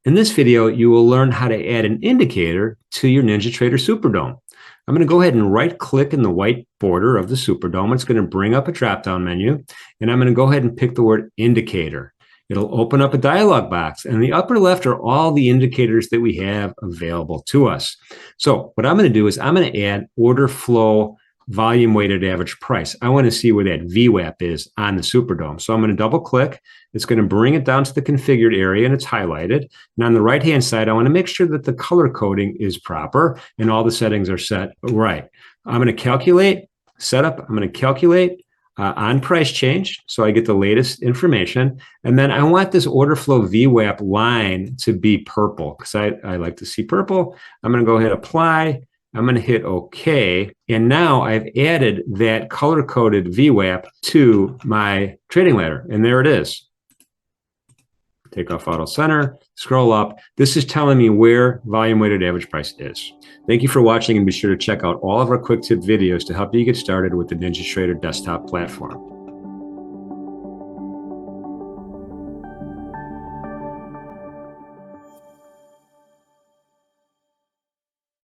In this video, you will learn how to add an indicator to your NinjaTrader SuperDOM. I'm going to go ahead and right-click in the white border of the SuperDOM. It's going to bring up a drop-down menu, and I'm going to go ahead and pick the word indicator. It'll open up a dialog box, and in the upper left are all the indicators that we have available to us. So what I'm going to do is I'm going to add order flow volume weighted average price. I want to see where that VWAP is on the SuperDOM. So I'm going to double click. It's going to bring it down to the configured area and it's highlighted. And on the right hand side, I want to make sure that the color coding is proper and all the settings are set right. I'm going to calculate setup. I'm going to calculate on price change. So I get the latest information. And then I want this order flow VWAP line to be purple because I like to see purple. I'm going to go ahead and apply. I'm going to hit OK. And now I've added that color-coded VWAP to my trading ladder. And there it is. Take off Auto Center, scroll up. This is telling me where volume-weighted average price is. Thank you for watching, and be sure to check out all of our quick tip videos to help you get started with the NinjaTrader Desktop platform.